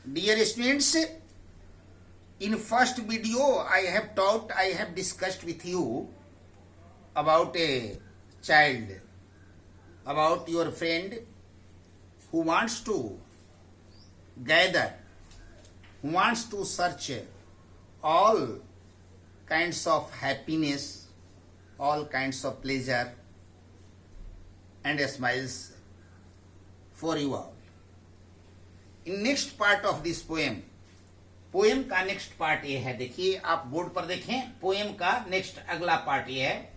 Dear students, in first video I have discussed with you about a child, about your friend who wants to gather, who wants to search all kinds of happiness, all kinds of pleasure and smiles for you all. In next part of this poem, poem का next part ये है, देखिए आप board पर देखें, poem का next अगला part ये है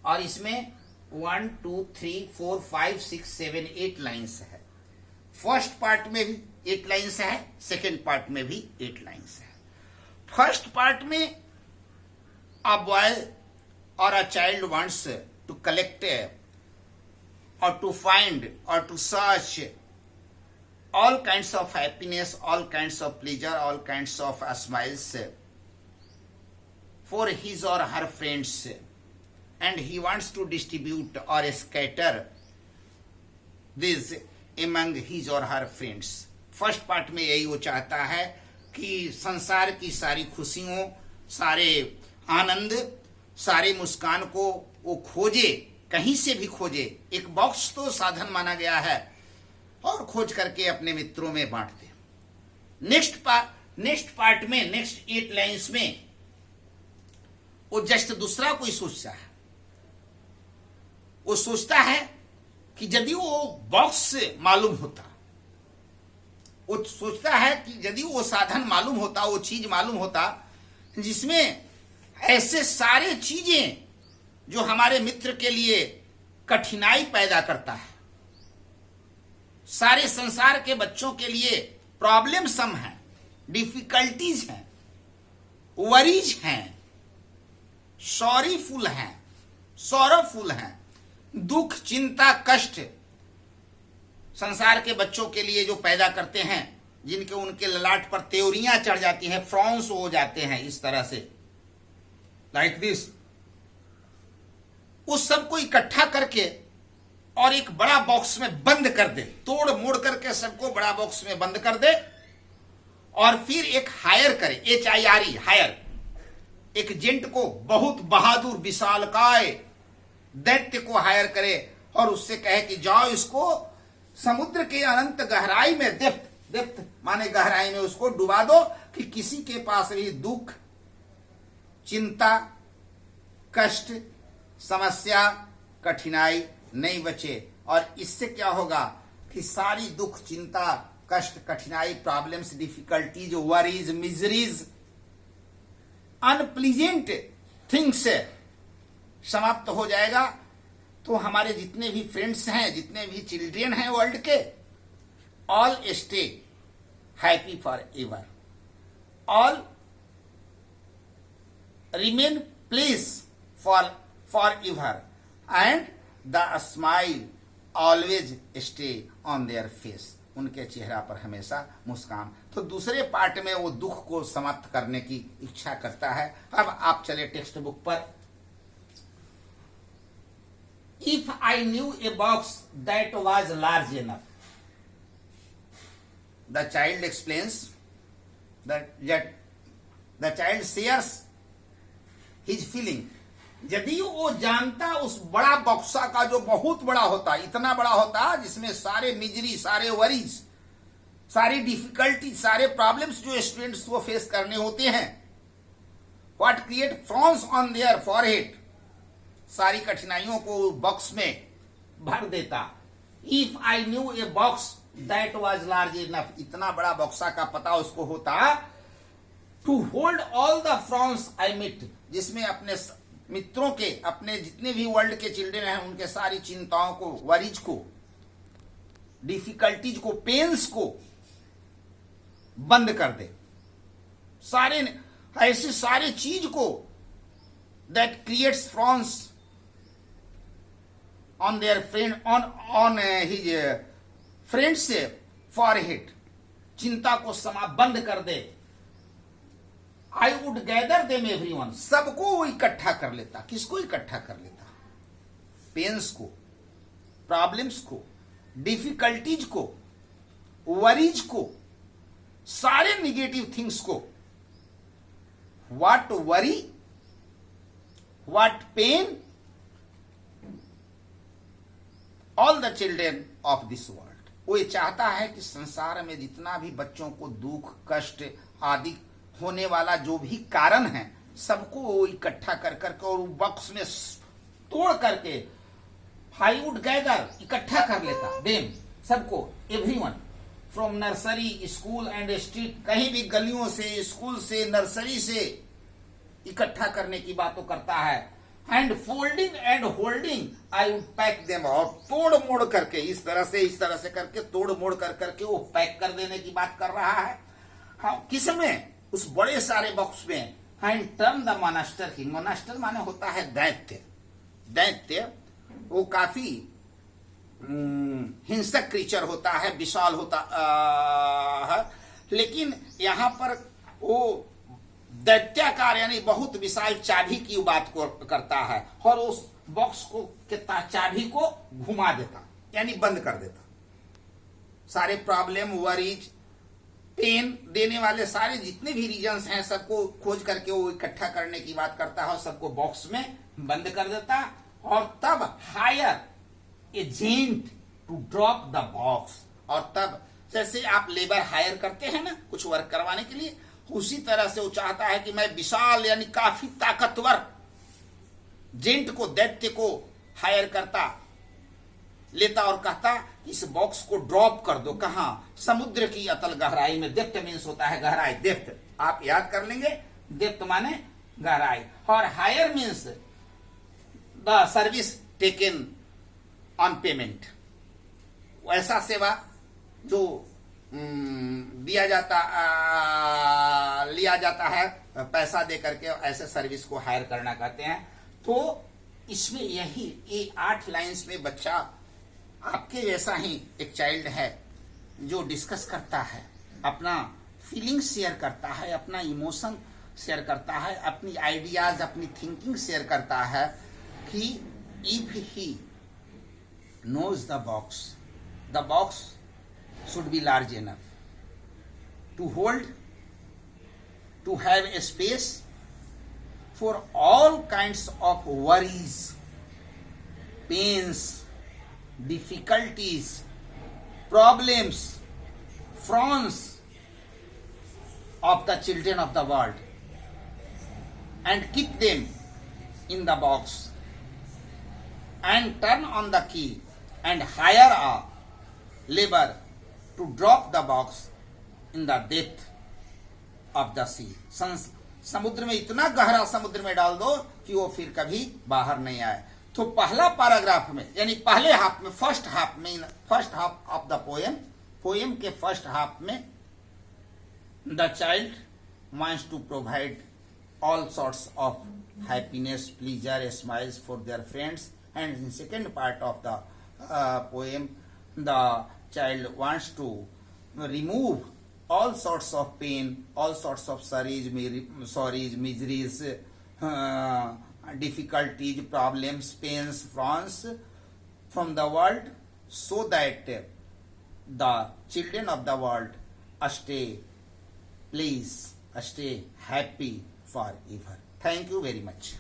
और इसमें 1 2 3 4 5 6 7 8 लाइन्स है। फर्स्ट पार्ट में भी 8 लाइन्स है, सेकेंड पार्ट में भी 8 लाइन्स है। फर्स्ट पार्ट में a boy or a child wants to collect or to find or to search all kinds of happiness, all kinds of pleasure, all kinds of smiles for his or her friends, and he wants to distribute or scatter this among his or her friends. First part में यही वो चाहता है कि संसार की सारी खुशियों, सारे आनंद, सारे मुस्कान को वो खोजे, कहीं से भी खोजे। एक बॉक्स तो साधन माना गया है और खोज करके अपने मित्रों में बांट दे। नेक्स्ट पार्ट में, नेक्स्ट 8 लाइन्स में वो जस्ट दूसरा कोई सोचता है। वो सोचता है कि यदि वो बॉक्स मालूम होता, वो सोचता है कि यदि वो साधन मालूम होता, वो चीज मालूम होता जिसमें ऐसे सारे चीजें जो हमारे मित्र के लिए कठिनाई पैदा करता है, सारे संसार के बच्चों के लिए प्रॉब्लम सम है, डिफिकल्टीज हैं, वरीज हैं, सॉरीफुल हैं, सॉरोफुल हैं, दुख, चिंता, कष्ट संसार के बच्चों के लिए जो पैदा करते हैं, जिनके उनके ललाट पर त्योरियां चढ़ जाती हैं, फ्रॉन्स हो जाते हैं इस तरह से, लाइक दिस। उस सबको इकट्ठा करके और एक बड़ा बॉक्स में बंद कर दे, तोड़ मोड़ करके सबको बड़ा बॉक्स में बंद कर दे और फिर एक हायर करे, HIRE, हायर, एक एजेंट को, बहुत बहादुर विशालकाय दैत्य को हायर करे और उससे कहे कि जाओ इसको समुद्र के अनंत गहराई में, डेप्थ माने गहराई में उसको डुबा दो कि किसी के पास भी दुख, चिंता, कष्ट, समस्या, कठिनाई नहीं बचे। और इससे क्या होगा कि सारी दुख, चिंता, कष्ट, कठिनाई, problems, difficulties, worries, miseries, unpleasant things समाप्त हो जाएगा। तो हमारे जितने भी फ्रेंड्स हैं, जितने भी चिल्ड्रन हैं वर्ल्ड के, all stay happy for ever, all remain please for ever, and the smile always stay on their face, उनके चेहरा पर हमेशा मुस्कान। तो दूसरे पार्ट में वो दुख को समाप्त करने की इच्छा करता है। अब आप चले टेक्स्ट बुक पर। If I knew a box that was large enough, the child explains that the child shares his feeling. यदि वो जानता उस बड़ा बक्सा का जो बहुत बड़ा होता, इतना बड़ा होता जिसमें सारे मिजरी, सारे वरीज, सारी डिफिकल्टी, सारे प्रॉब्लम्स जो स्टूडेंट्स को फेस करने होते हैं, what create frowns on their forehead, सारी कठिनाइयों को बॉक्स में भर देता। If I knew a box that was large enough, इतना बड़ा बक्सा का पता उसको होता, to hold all the frowns I meet, जिसमें अपने मित्रों के, अपने जितने भी वर्ल्ड के चिल्ड्रन हैं उनके सारी चिंताओं को, वरीज को, डिफिकल्टीज को, पेन्स को बंद कर दे, सारे ऐसे सारे चीज को that creates frowns on their friend, on his friend's forehead, चिंता को बंद कर दे। I would gather them everyone, सबको वो इकट्ठा कर लेता। किसको इकट्ठा कर लेता? पेन्स को, प्रॉब्लम्स को, डिफिकल्टीज को, वरीज को, सारे निगेटिव थिंग्स को, what worry, what pain, all the children of this world. वो ये चाहता है कि संसार में जितना भी बच्चों को दुख कष्ट आदि होने वाला जो भी कारण है, सबको वो इकट्ठा कर करके और बॉक्स में तोड़ करके हाईवुड गैगर इकट्ठा कर लेता, देम सबको, everyone from nursery school and street, कहीं भी गलियों से, स्कूल से, नर्सरी से इकट्ठा करने की बातों करता है। And folding and holding I would pack them, और तोड़ मोड़ करके इस तरह से करके तोड़ मोड़ कर करके वो पैक कर देने की बात कर रहा है। हाँ, किसमें? उस बड़े सारे बॉक्स में। एंड टर्न द मोनास्टर किंग, मोनास्टर माने होता है दैत्य, दैत्य वो काफी हिंसक क्रीचर होता है, विशाल होता है, लेकिन यहां पर वो दैत्याकार यानी बहुत विशाल चाबी की बात को करता है, और उस बॉक्स को कितना चाबी को घुमा देता यानी बंद कर देता। सारे प्रॉब्लम, वरीज, पेन देने वाले सारे जितने भी रीजंस हैं सबको खोज करके वो इकट्ठा करने की बात करता है और सबको बॉक्स में बंद कर देता, और तब hire agent to drop the box, और तब जैसे आप लेबर हायर करते हैं ना कुछ वर्क करवाने के लिए, उसी तरह से वो चाहता है कि मैं विशाल यानी काफी ताकतवर जेंट को, दैत्य को हायर करता, लेता और कहता कि इस बॉक्स को ड्रॉप कर दो। कहां? समुद्र की अतल गहराई में। डेप्थ मीन्स होता है गहराई, डेप्थ आप याद कर लेंगे, डेप्थ माने गहराई, और hire means the service taken on payment, ऐसा सेवा जो दिया जाता लिया जाता है पैसा दे करके, ऐसे सर्विस को हायर करना कहते हैं। तो इसमें यही ये 8 लाइंस में बच्चा आपके जैसा ही एक चाइल्ड है जो डिस्कस करता है, अपना फीलिंग्स शेयर करता है, अपना इमोशन शेयर करता है, अपनी आइडियाज, अपनी थिंकिंग शेयर करता है कि if he knows the box should be large enough to hold, to have a space for all kinds of worries, pains, difficulties, problems, frowns of the children of the world, and keep them in the box and turn on the key and hire a labor to drop the box in the depth of the sea. समुद्र में, इतना गहरा समुद्र में डाल दो कि वो फिर कभी बाहर नहीं आए। तो पहला पैराग्राफ में यानी पहले हाफ में, first half of the poem के फर्स्ट हाफ में the child wants to provide all sorts of happiness, pleasure, smiles for their friends, and in second part of the poem the child wants to remove all sorts of pain, all sorts of sorries, miseries, difficulties, problems, pains, frowns from the world, so that the children of the world stay pleased, stay happy forever. Thank you very much.